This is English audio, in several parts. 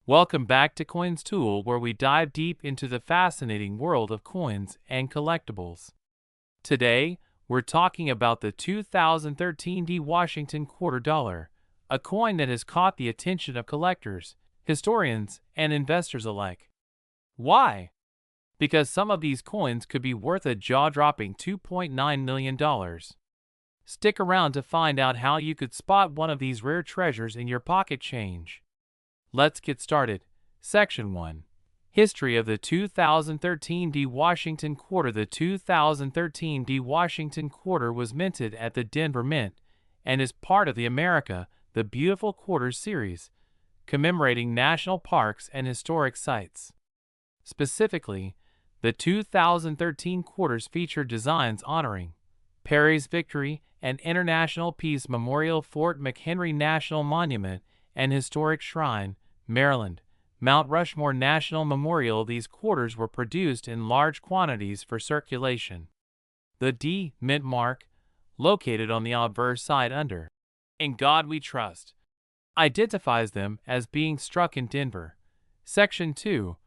Welcome back to Coins Tool, where we dive deep into the fascinating world of coins and collectibles. Today, we're talking about the 2013 D Washington Quarter Dollar, a coin that has caught the attention of collectors, historians, and investors alike. Why? Because some of these coins could be worth a jaw-dropping $2.9 million. Stick around to find out how you could spot one of these rare treasures in your pocket change. Let's get started. Section 1. History of the 2013 D Washington Quarter. The 2013 D Washington Quarter was minted at the Denver Mint and is part of the America the Beautiful Quarters series, commemorating national parks and historic sites. Specifically, the 2013 quarters feature designs honoring Perry's Victory and International Peace Memorial, Fort McHenry National Monument, and Historic Shrine, Maryland, Mount Rushmore National Memorial. These quarters were produced in large quantities for circulation. The D Mint mark, located on the obverse side under "In God We Trust," identifies them as being struck in Denver. Section 2.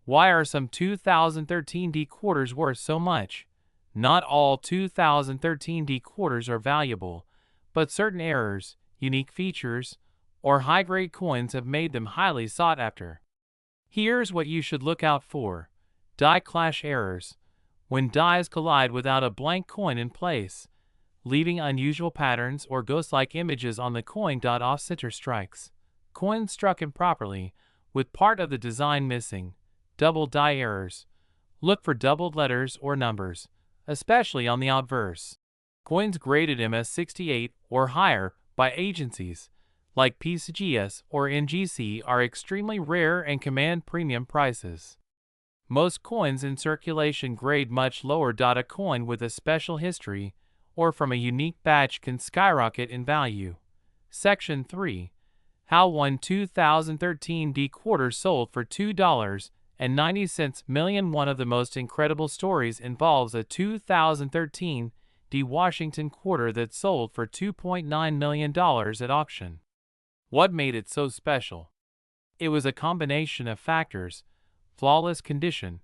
Why are some 2013 D quarters worth so much? Not all 2013 D quarters are valuable, but certain errors, unique features, or high-grade coins have made them highly sought after. Here's what you should look out for. Die clash errors. When dies collide without a blank coin in place, leaving unusual patterns or ghost-like images on the coin. Off-center strikes. Coins struck improperly, with part of the design missing. Double die errors. Look for doubled letters or numbers, especially on the obverse. Coins graded MS68 or higher by agencies like PCGS or NGC are extremely rare and command premium prices. Most coins in circulation grade much lower. A coin with a special history or from a unique batch can skyrocket in value. Section 3. How one 2013 D quarter sold for $2.90 million. One of the most incredible stories involves a 2013 D Washington quarter that sold for $2.9 million at auction. What made it so special? It was a combination of factors: flawless condition,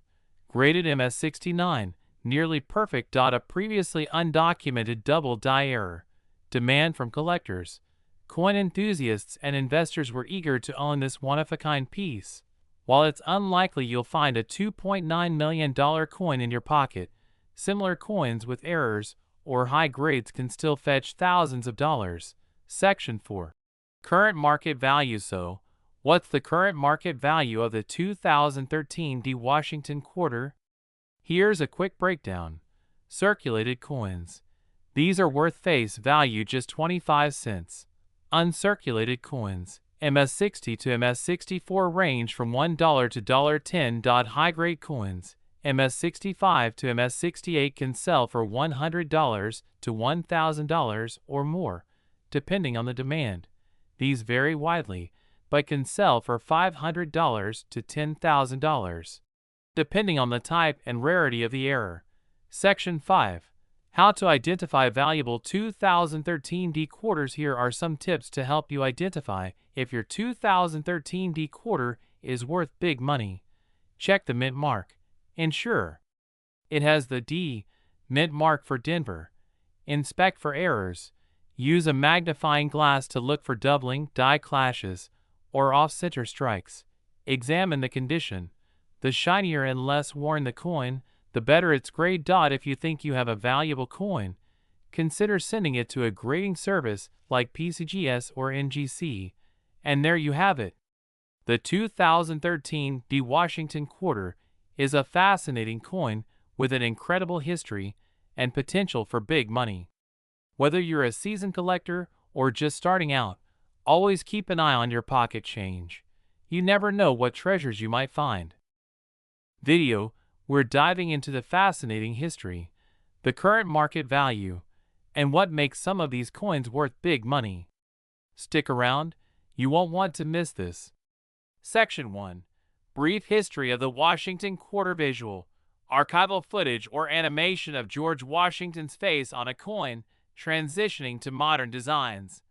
graded MS69, nearly perfect. A previously undocumented double die error, demand from collectors, coin enthusiasts, and investors were eager to own this one-of-a-kind piece. While it's unlikely you'll find a $2.9 million coin in your pocket, similar coins with errors or high grades can still fetch thousands of dollars. Section 4. Current market value. So, what's the current market value of the 2013 D Washington quarter? Here's a quick breakdown. Circulated coins. These are worth face value just 25 cents. Uncirculated coins, MS60 to MS64, range from $1 to $10. High-grade coins, MS65 to MS68, can sell for $100 to $1,000 or more, depending on the demand. These vary widely, but can sell for $500 to $10,000, depending on the type and rarity of the error. Section 5. How to identify valuable 2013 D quarters. Here are some tips to help you identify if your 2013 D quarter is worth big money. Check the mint mark. Ensure it has the D Mint mark for Denver. Inspect for errors. Use a magnifying glass to look for doubling, die clashes, or off-center strikes. Examine the condition. The shinier and less worn the coin, the better its grade. If you think you have a valuable coin, consider sending it to a grading service like PCGS or NGC. And there you have it. The 2013 D Washington quarter is a fascinating coin with an incredible history and potential for big money. Whether you're a seasoned collector or just starting out, always keep an eye on your pocket change. You never know what treasures you might find. Video. We're diving into the fascinating history, the current market value, and what makes some of these coins worth big money. Stick around, you won't want to miss this. Section 1. Brief history of the Washington quarter. Visual. Archival footage or animation of George Washington's face on a coin transitioning to modern designs.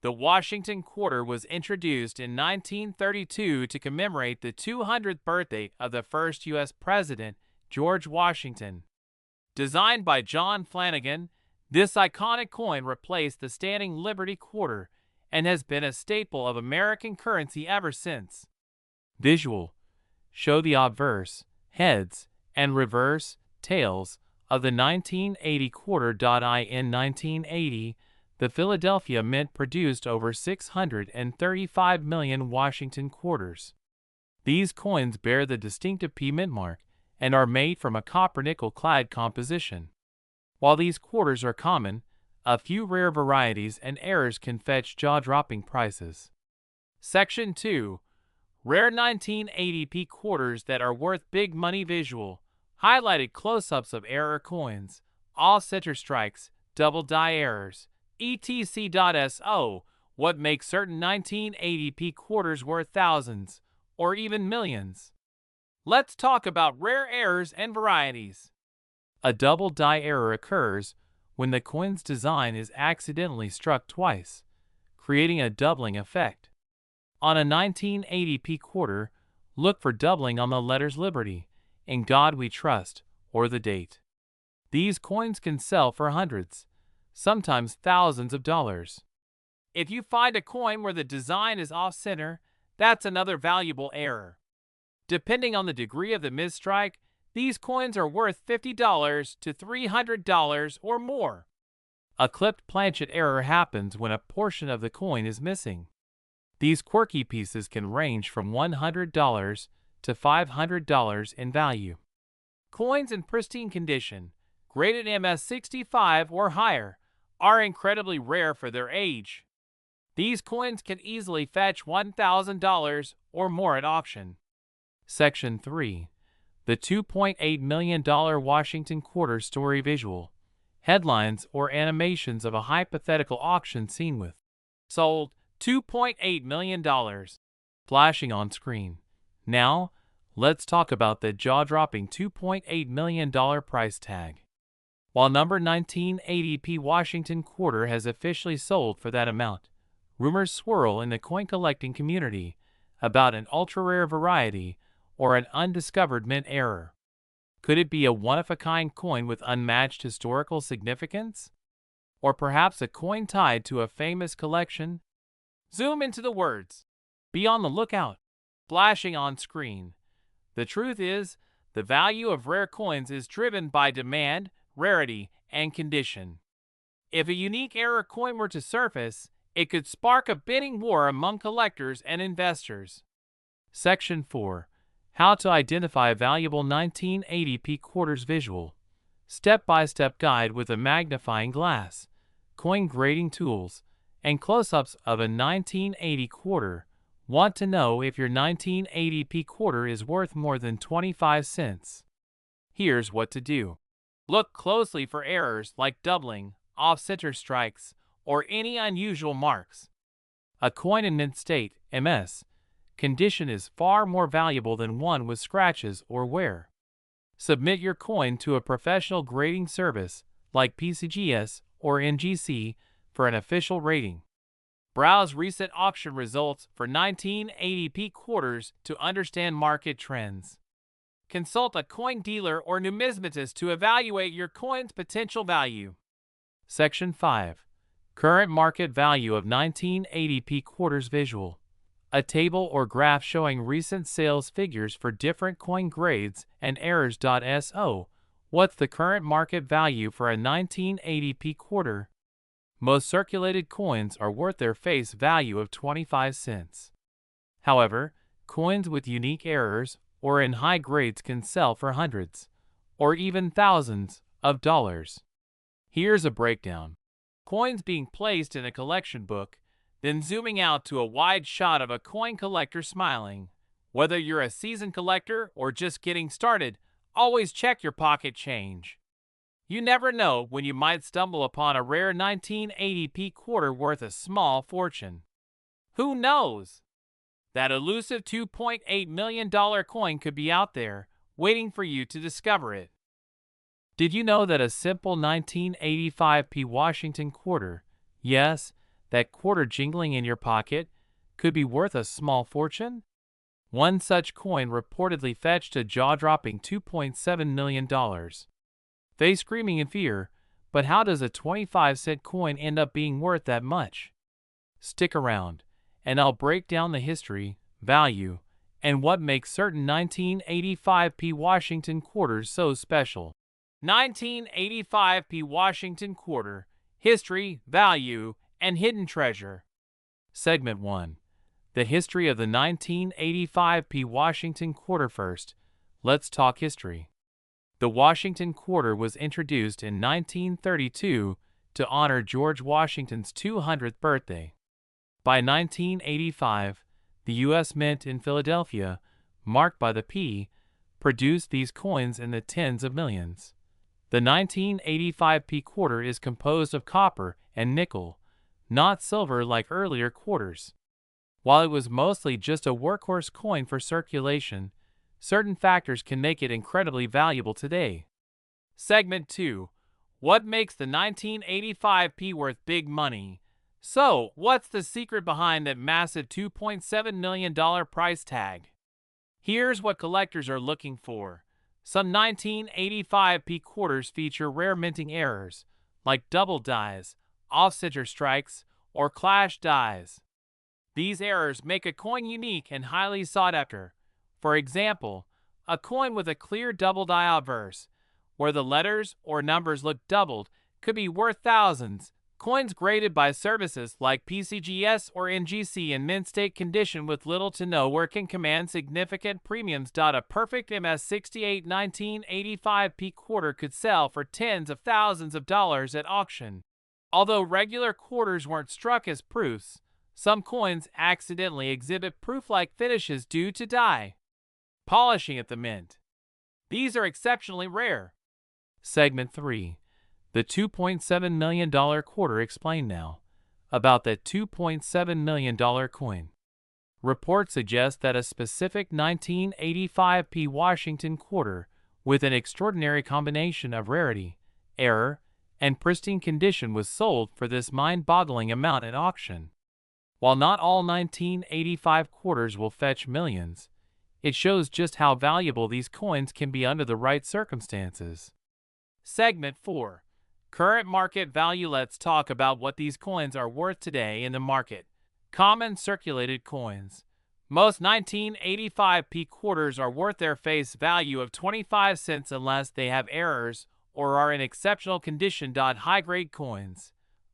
The Washington Quarter was introduced in 1932 to commemorate the 200th birthday of the first U.S. President, George Washington. Designed by John Flanagan, this iconic coin replaced the standing Liberty Quarter and has been a staple of American currency ever since. Visual: show the obverse, heads, and reverse, tails, of the 1980 quarter. In 1980, the Philadelphia Mint produced over 635 million Washington quarters. These coins bear the distinctive P Mint mark and are made from a copper-nickel clad composition. While these quarters are common, a few rare varieties and errors can fetch jaw-dropping prices. Section 2. Rare 1980p quarters that are worth big money. Visual: highlighted close-ups of error coins, all center strikes, double die errors, etc.so. What makes certain 1980p quarters worth thousands, or even millions? Let's talk about rare errors and varieties. A double die error occurs when the coin's design is accidentally struck twice, creating a doubling effect. On a 1980p quarter, look for doubling on the letters Liberty, In God We Trust, or the date. These coins can sell for hundreds, sometimes thousands of dollars. If you find a coin where the design is off-center, that's another valuable error. Depending on the degree of the misstrike, these coins are worth $50 to $300 or more. A clipped planchet error happens when a portion of the coin is missing. These quirky pieces can range from $100 to $500 in value. Coins in pristine condition, graded MS65 or higher, are incredibly rare for their age. These coins can easily fetch $1,000 or more at auction. Section 3. The $2.8 million Washington Quarter Story. Visual: headlines or animations of a hypothetical auction scene with sold $2.8 million flashing on screen. Now, let's talk about the jaw-dropping $2.8 million price tag. While number 1980p Washington Quarter has officially sold for that amount, rumors swirl in the coin collecting community about an ultra-rare variety or an undiscovered mint error. Could it be a one-of-a-kind coin with unmatched historical significance? Or perhaps a coin tied to a famous collection? Zoom into the words. Be on the lookout. Flashing on screen. The truth is, the value of rare coins is driven by demand, rarity, and condition. If a unique error coin were to surface, it could spark a bidding war among collectors and investors. Section 4. How to identify a valuable 1980p quarters. Visual: step-by-step guide with a magnifying glass, coin grading tools, and close-ups of a 1980 quarter. Want to know if your 1980p quarter is worth more than 25 cents? Here's what to do. Look closely for errors like doubling, off-center strikes, or any unusual marks. A coin in mint state, MS, condition is far more valuable than one with scratches or wear. Submit your coin to a professional grading service like PCGS or NGC for an official rating. Browse recent auction results for 1980p quarters to understand market trends. Consult a coin dealer or numismatist to evaluate your coin's potential value. Section 5. Current market value of 1980p quarters. Visual: a table or graph showing recent sales figures for different coin grades and errors.so. What's the current market value for a 1980p quarter? Most circulated coins are worth their face value of 25 cents. However, coins with unique errors or in high grades can sell for hundreds, or even thousands, of dollars. Here's a breakdown. Coins being placed in a collection book, then zooming out to a wide shot of a coin collector smiling. Whether you're a seasoned collector or just getting started, always check your pocket change. You never know when you might stumble upon a rare 1980p quarter worth a small fortune. Who knows? That elusive $2.8 million coin could be out there, waiting for you to discover it. Did you know that a simple 1985p Washington quarter, yes, that quarter jingling in your pocket could be worth a small fortune? One such coin reportedly fetched a jaw-dropping $2.7 million. Face screaming in fear, but how does a 25-cent coin end up being worth that much? Stick around, and I'll break down the history, value, and what makes certain 1985p Washington quarters so special. 1985p Washington quarter, history, value, and hidden treasure. Segment 1. The history of the 1985p Washington quarter. First, let's talk history. The Washington quarter was introduced in 1932 to honor George Washington's 200th birthday. By 1985, the U.S. Mint in Philadelphia, marked by the P, produced these coins in the tens of millions. The 1985p quarter is composed of copper and nickel, not silver like earlier quarters. While it was mostly just a workhorse coin for circulation, certain factors can make it incredibly valuable today. Segment 2. What makes the 1985p worth big money? So, what's the secret behind that massive $2.7 million price tag? Here's what collectors are looking for. Some 1985p quarters feature rare minting errors, like double dies, off-center strikes, or clash dies. These errors make a coin unique and highly sought after. For example, a coin with a clear double die obverse, where the letters or numbers look doubled, could be worth thousands. Coins graded by services like PCGS or NGC in mint state condition with little to no wear can command significant premiums. A perfect MS68 1985p quarter could sell for tens of thousands of dollars at auction. Although regular quarters weren't struck as proofs, some coins accidentally exhibit proof-like finishes due to die polishing at the mint. These are exceptionally rare. Segment 3. The $2.7 million quarter explained now. About that $2.7 million coin. Reports suggest that a specific 1985p Washington quarter with an extraordinary combination of rarity, error, and pristine condition was sold for this mind-boggling amount at auction. While not all 1985 quarters will fetch millions, it shows just how valuable these coins can be under the right circumstances. Segment 4. Current market value. Let's talk about what these coins are worth today in the market. Common circulated coins. Most 1985p quarters are worth their face value of 25 cents unless they have errors or are in exceptional condition. High-grade coins.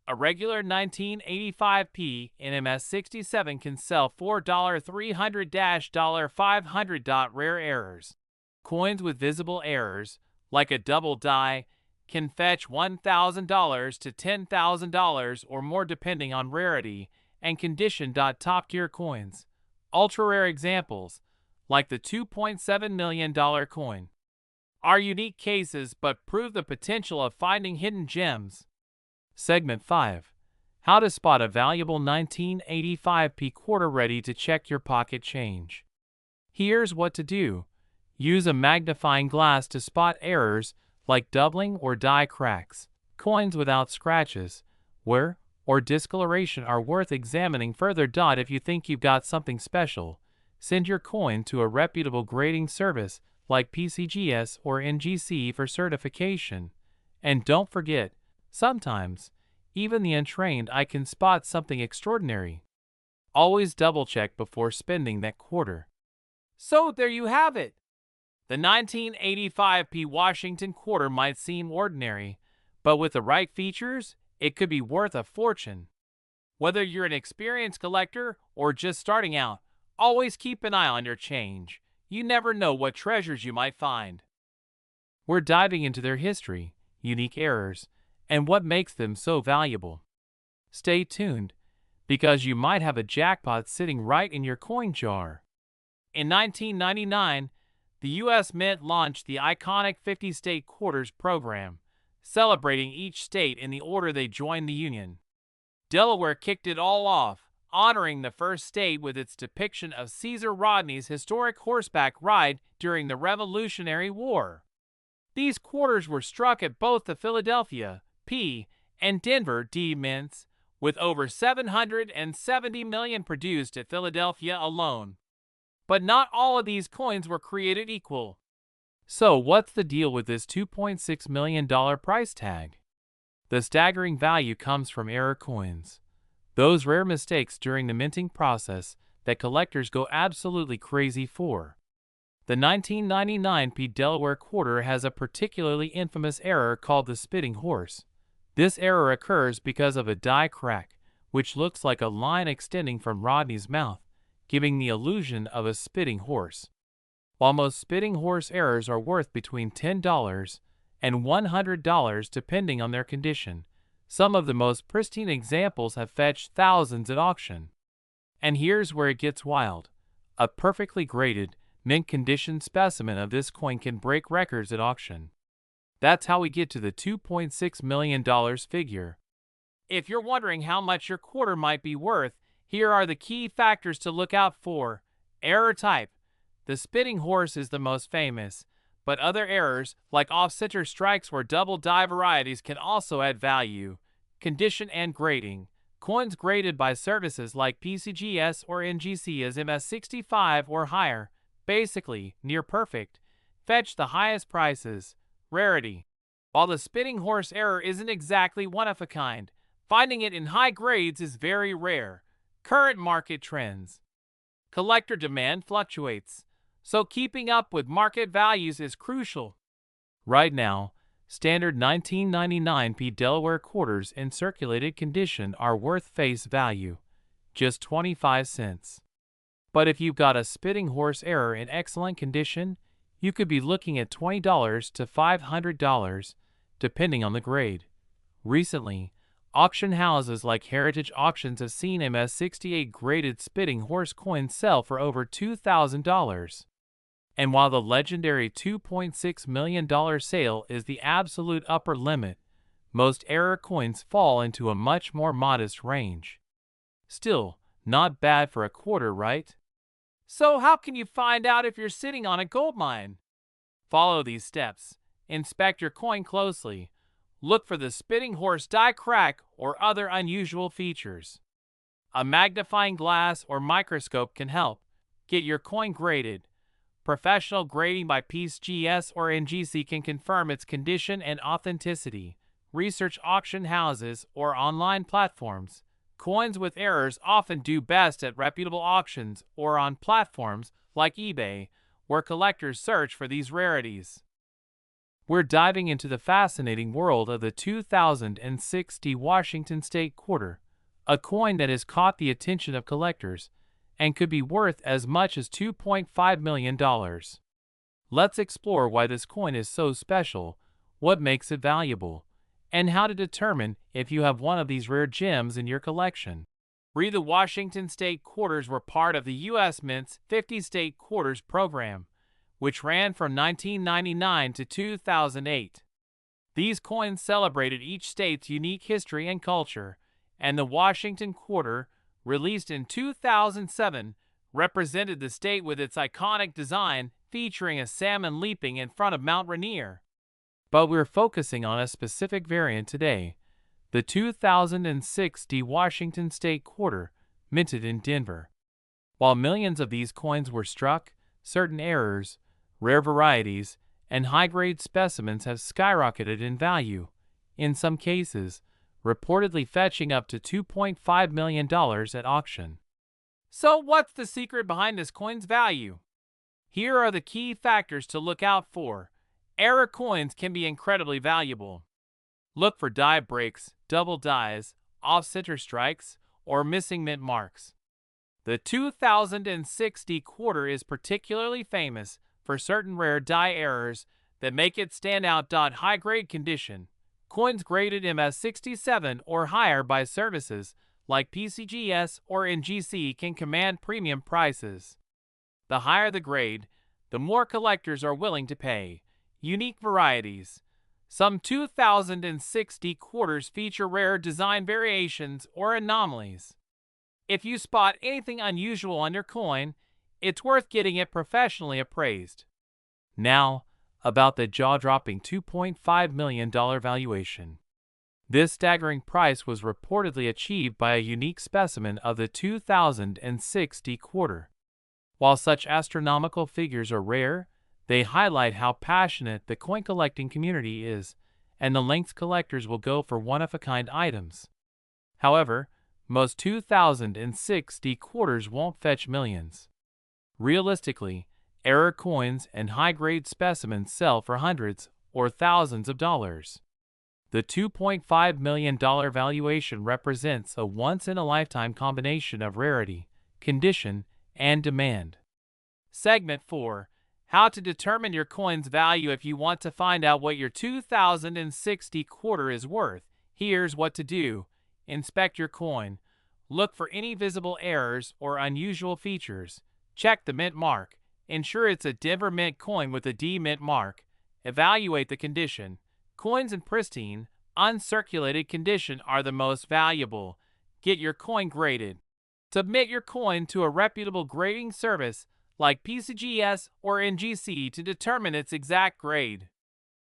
A regular 1985p NMS67 can sell for $300-$500. Rare errors. Coins with visible errors, like a double die, can fetch $1,000 to $10,000 or more depending on rarity and condition. Top-tier coins. Ultra-rare examples, like the $2.7 million coin, are unique cases but prove the potential of finding hidden gems. Segment 5. How to spot a valuable 1985p quarter. Ready to check your pocket change. Here's what to do. Use a magnifying glass to spot errors like doubling or die cracks. Coins without scratches, wear, or discoloration are worth examining further. If you think you've got something special, send your coin to a reputable grading service like PCGS or NGC for certification. And don't forget, sometimes, even the untrained eye can spot something extraordinary. Always double-check before spending that quarter. So there you have it. The 1985p Washington quarter might seem ordinary, but with the right features, it could be worth a fortune. Whether you're an experienced collector or just starting out, always keep an eye on your change. You never know what treasures you might find. We're diving into their history, unique errors, and what makes them so valuable. Stay tuned, because you might have a jackpot sitting right in your coin jar. In 1999, the U.S. Mint launched the iconic 50-state quarters program, celebrating each state in the order they joined the Union. Delaware kicked it all off, honoring the first state with its depiction of Caesar Rodney's historic horseback ride during the Revolutionary War. These quarters were struck at both the Philadelphia, P, and Denver, D mints, with over 770 million produced at Philadelphia alone. But not all of these coins were created equal. So what's the deal with this $2.6 million price tag? The staggering value comes from error coins, those rare mistakes during the minting process that collectors go absolutely crazy for. The 1999 P Delaware quarter has a particularly infamous error called the spitting horse. This error occurs because of a die crack, which looks like a line extending from Rodney's mouth, giving the illusion of a spitting horse. While most spitting horse errors are worth between $10 and $100 depending on their condition, some of the most pristine examples have fetched thousands at auction. And here's where it gets wild. A perfectly graded, mint-condition specimen of this coin can break records at auction. That's how we get to the $2.6 million figure. If you're wondering how much your quarter might be worth, here are the key factors to look out for. Error type. The spitting horse is the most famous, but other errors like off-center strikes or double die varieties can also add value. Condition and grading. Coins graded by services like PCGS or NGC as MS65 or higher, basically near perfect, fetch the highest prices. Rarity. While the spitting horse error isn't exactly one of a kind, finding it in high grades is very rare. Current market trends. Collector demand fluctuates, so keeping up with market values is crucial. Right now, standard 1999 P Delaware quarters in circulated condition are worth face value, just 25 cents. But if you've got a spitting horse error in excellent condition, you could be looking at $20 to $500, depending on the grade. Recently, auction houses like Heritage Auctions have seen MS68 graded spitting horse coins sell for over $2,000. And while the legendary $2.6 million sale is the absolute upper limit, most error coins fall into a much more modest range. Still, not bad for a quarter, right? So how can you find out if you're sitting on a gold mine? Follow these steps. Inspect your coin closely. Look for the spitting horse die crack or other unusual features. A magnifying glass or microscope can help. Get your coin graded. Professional grading by PCGS or NGC can confirm its condition and authenticity. Research auction houses or online platforms. Coins with errors often do best at reputable auctions or on platforms like eBay, where collectors search for these rarities. We're diving into the fascinating world of the 2006 D Washington State Quarter, a coin that has caught the attention of collectors and could be worth as much as $2.5 million. Let's explore why this coin is so special, what makes it valuable, and how to determine if you have one of these rare gems in your collection. The Washington State Quarters were part of the U.S. Mint's 50 State Quarters program, which ran from 1999 to 2008. These coins celebrated each state's unique history and culture, and the Washington Quarter, released in 2007, represented the state with its iconic design featuring a salmon leaping in front of Mount Rainier. But we're focusing on a specific variant today, the 2006 D Washington State Quarter, minted in Denver. While millions of these coins were struck, certain errors, rare varieties, and high-grade specimens have skyrocketed in value, in some cases, reportedly fetching up to $2.5 million at auction. So what's the secret behind this coin's value? Here are the key factors to look out for. Error coins can be incredibly valuable. Look for die breaks, double dies, off-center strikes, or missing mint marks. The 2006 D Quarter is particularly famous for certain rare die errors that make it stand out. High-grade condition. Coins graded MS67 or higher by services like PCGS or NGC can command premium prices. The higher the grade, the more collectors are willing to pay. Unique varieties. Some 2006 D Quarters feature rare design variations or anomalies. If you spot anything unusual on your coin, it's worth getting it professionally appraised. Now, about the jaw-dropping $2.5 million valuation. This staggering price was reportedly achieved by a unique specimen of the 2006 D quarter. While such astronomical figures are rare, they highlight how passionate the coin collecting community is, and the lengths collectors will go for one-of-a-kind items. However, most 2006 D quarters won't fetch millions. Realistically, error coins and high-grade specimens sell for hundreds or thousands of dollars. The $2.5 million valuation represents a once-in-a-lifetime combination of rarity, condition, and demand. Segment 4. How to determine your coin's value. If you want to find out what your 2006 D quarter is worth, here's what to do. Inspect your coin. Look for any visible errors or unusual features. Check the mint mark. Ensure it's a Denver Mint coin with a D mint mark. Evaluate the condition. Coins in pristine, uncirculated condition are the most valuable. Get your coin graded. Submit your coin to a reputable grading service like PCGS or NGC to determine its exact grade.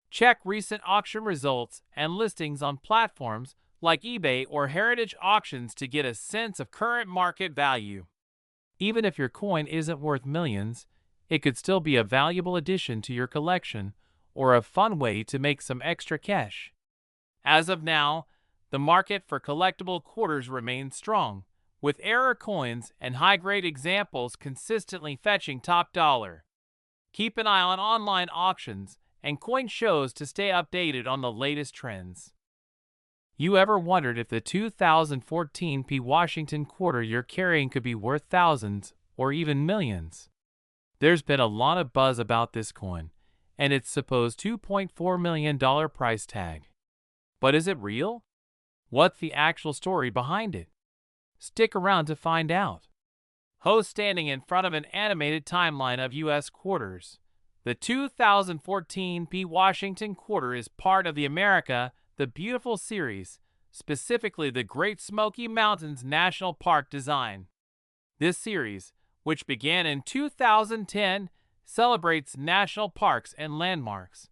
Check recent auction results and listings on platforms like eBay or Heritage Auctions to get a sense of current market value. Even if your coin isn't worth millions, it could still be a valuable addition to your collection or a fun way to make some extra cash. As of now, the market for collectible quarters remains strong, with error coins and high-grade examples consistently fetching top dollar. Keep an eye on online auctions and coin shows to stay updated on the latest trends. You ever wondered if the 2014 P Washington quarter you're carrying could be worth thousands or even millions? There's been a lot of buzz about this coin and its supposed $2.4 million price tag. But is it real? What's the actual story behind it? Stick around to find out. Host standing in front of an animated timeline of U.S. quarters. The 2014 P Washington quarter is part of the America the Beautiful series, specifically the Great Smoky Mountains National Park design. This series, which began in 2010, celebrates national parks and landmarks.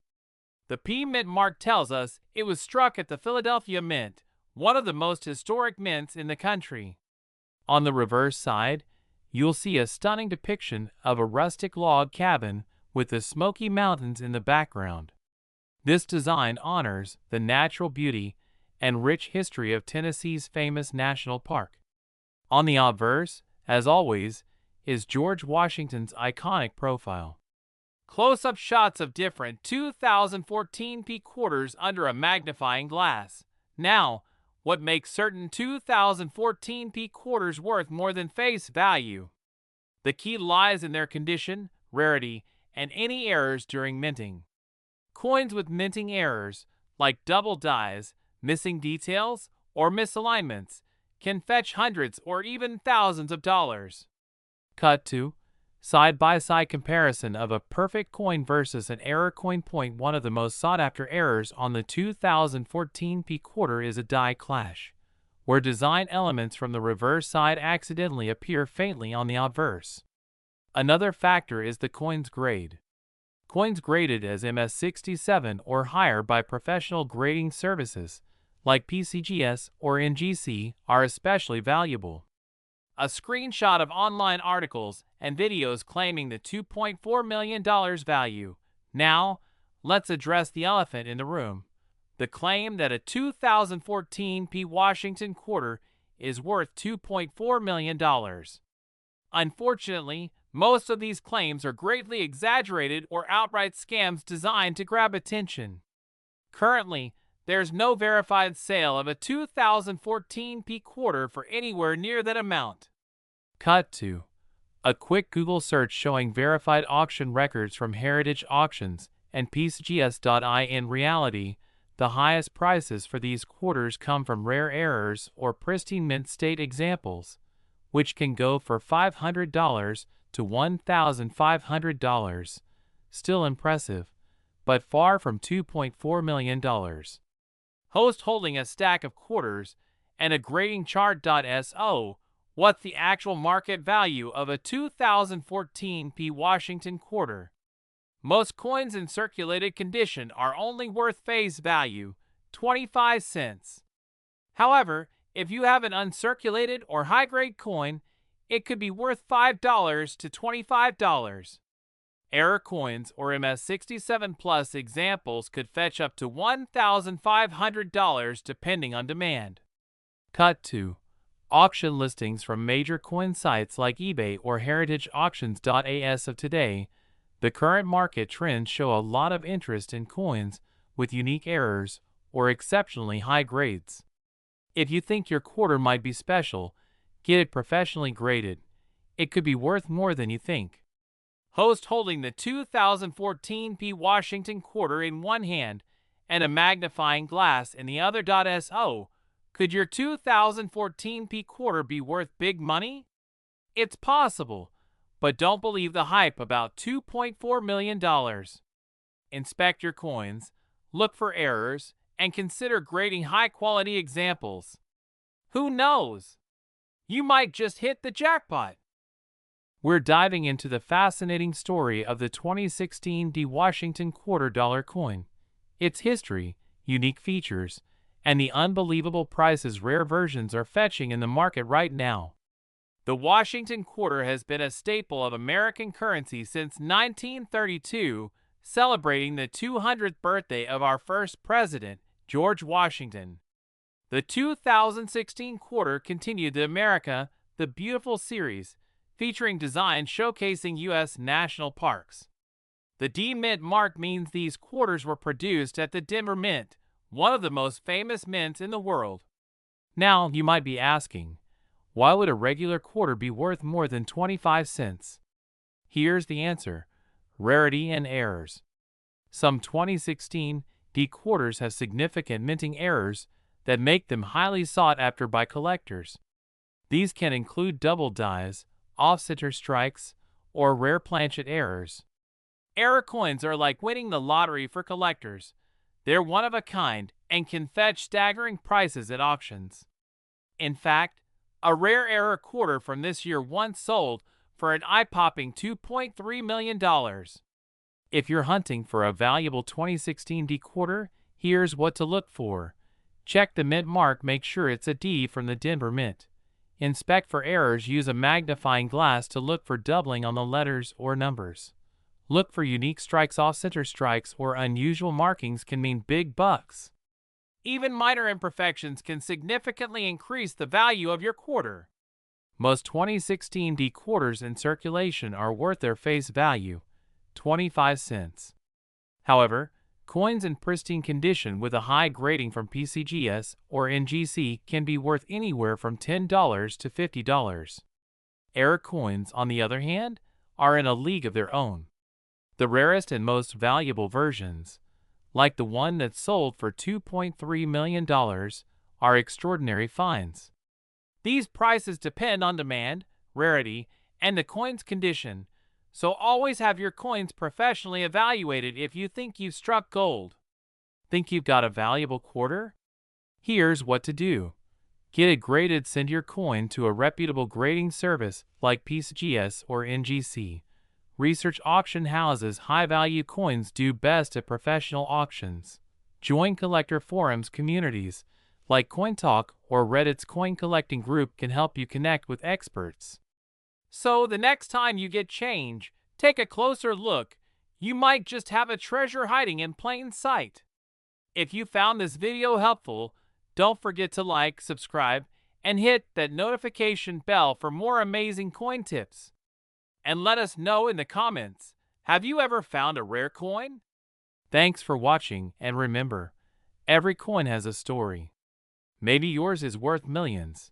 The P Mint mark tells us it was struck at the Philadelphia Mint, one of the most historic mints in the country. On the reverse side, you'll see a stunning depiction of a rustic log cabin with the Smoky Mountains in the background. This design honors the natural beauty and rich history of Tennessee's famous national park. On the obverse, as always, is George Washington's iconic profile. Close-up shots of different 2014 P quarters under a magnifying glass. Now, what makes certain 2014 P quarters worth more than face value? The key lies in their condition, rarity, and any errors during minting. Coins with minting errors, like double dies, missing details, or misalignments, can fetch hundreds or even thousands of dollars. Cut to side-by-side comparison of a perfect coin versus an error coin. One of the most sought-after errors on the 2014 P quarter is a die clash, where design elements from the reverse side accidentally appear faintly on the obverse. Another factor is the coin's grade. Coins graded as MS67 or higher by professional grading services, like PCGS or NGC, are especially valuable. A screenshot of online articles and videos claiming the $2.4 million value. Now, let's address the elephant in the room. The claim that a 2014 P Washington quarter is worth $2.4 million. Unfortunately, most of these claims are greatly exaggerated or outright scams designed to grab attention. Currently, there's no verified sale of a 2014 P quarter for anywhere near that amount. Cut to a quick Google search showing verified auction records from Heritage Auctions and PCGS. In reality, the highest prices for these quarters come from rare errors or pristine mint state examples, which can go for $500 to $1,500. Still impressive, but far from $2.4 million. Host holding a stack of quarters and a grading chart. So, what's the actual market value of a 2014 P Washington quarter? Most coins in circulated condition are only worth face value, 25 cents. However, if you have an uncirculated or high-grade coin, it could be worth $5 to $25. Error coins or MS-67 Plus examples could fetch up to $1,500 depending on demand. Cut 2. Auction listings from major coin sites like eBay or heritageauctions.as of today. The current market trends show a lot of interest in coins with unique errors or exceptionally high grades. If you think your quarter might be special, get it professionally graded. It could be worth more than you think. Host holding the 2014 P Washington quarter in one hand and a magnifying glass in the other. So, could your 2014 P quarter be worth big money? It's possible, but don't believe the hype about $2.4 million. Inspect your coins, look for errors, and consider grading high-quality examples. Who knows? You might just hit the jackpot. We're diving into the fascinating story of the 2016 D Washington quarter dollar coin, its history, unique features, and the unbelievable prices rare versions are fetching in the market right now. The Washington quarter has been a staple of American currency since 1932, celebrating the 200th birthday of our first president, George Washington. The 2016 quarter continued the America the Beautiful series, featuring designs showcasing U.S. national parks. The D Mint mark means these quarters were produced at the Denver Mint, one of the most famous mints in the world. Now, you might be asking, why would a regular quarter be worth more than 25 cents? Here's the answer: rarity and errors. Some 2016 D quarters have significant minting errors that make them highly sought after by collectors. These can include double dies, off-center strikes, or rare planchet errors. Error coins are like winning the lottery for collectors. They're one of a kind and can fetch staggering prices at auctions. In fact, a rare error quarter from this year once sold for an eye-popping $2.3 million. If you're hunting for a valuable 2016 D quarter, here's what to look for. Check the mint mark, make sure it's a D from the Denver Mint. Inspect for errors, use a magnifying glass to look for doubling on the letters or numbers. Look for unique strikes, off-center strikes, or unusual markings can mean big bucks. Even minor imperfections can significantly increase the value of your quarter. Most 2016 D quarters in circulation are worth their face value, 25 cents. However, coins in pristine condition with a high grading from PCGS or NGC can be worth anywhere from $10 to $50. Error coins, on the other hand, are in a league of their own. The rarest and most valuable versions, like the one that sold for $2.3 million, are extraordinary finds. These prices depend on demand, rarity, and the coin's condition, so always have your coins professionally evaluated if you think you've struck gold. Think you've got a valuable quarter? Here's what to do. Get it graded. Send your coin to a reputable grading service like PCGS or NGC. Research auction houses. High-value coins do best at professional auctions. Join collector forums. Communities like CoinTalk or Reddit's coin collecting group can help you connect with experts. So the next time you get change, take a closer look. You might just have a treasure hiding in plain sight. If you found this video helpful, don't forget to like, subscribe, and hit that notification bell for more amazing coin tips. And let us know in the comments, have you ever found a rare coin? Thanks for watching, and remember, every coin has a story. Maybe yours is worth millions.